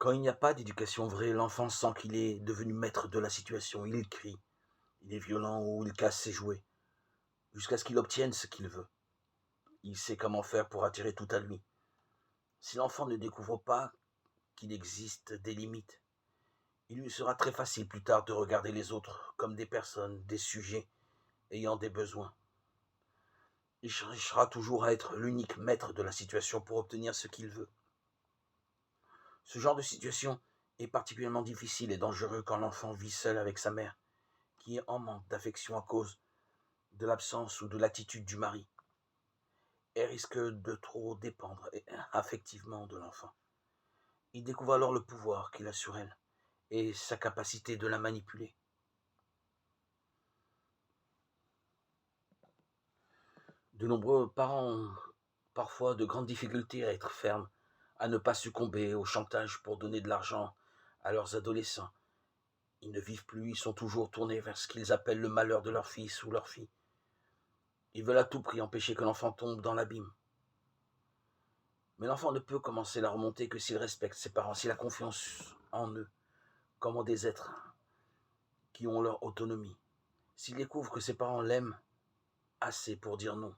Quand il n'y a pas d'éducation vraie, l'enfant sent qu'il est devenu maître de la situation. Il crie, il est violent ou il casse ses jouets, jusqu'à ce qu'il obtienne ce qu'il veut. Il sait comment faire pour attirer tout à lui. Si l'enfant ne découvre pas qu'il existe des limites, il lui sera très facile plus tard de regarder les autres comme des personnes, des sujets ayant des besoins. Il cherchera toujours à être l'unique maître de la situation pour obtenir ce qu'il veut. Ce genre de situation est particulièrement difficile et dangereux quand l'enfant vit seul avec sa mère, qui est en manque d'affection à cause de l'absence ou de l'attitude du mari. Elle risque de trop dépendre affectivement de l'enfant. Il découvre alors le pouvoir qu'il a sur elle et sa capacité de la manipuler. De nombreux parents ont parfois de grandes difficultés à être fermes, à ne pas succomber au chantage pour donner de l'argent à leurs adolescents. Ils ne vivent plus, ils sont toujours tournés vers ce qu'ils appellent le malheur de leur fils ou leur fille. Ils veulent à tout prix empêcher que l'enfant tombe dans l'abîme. Mais l'enfant ne peut commencer la remontée que s'il respecte ses parents, s'il a confiance en eux, comme en des êtres qui ont leur autonomie. S'il découvre que ses parents l'aiment assez pour dire non,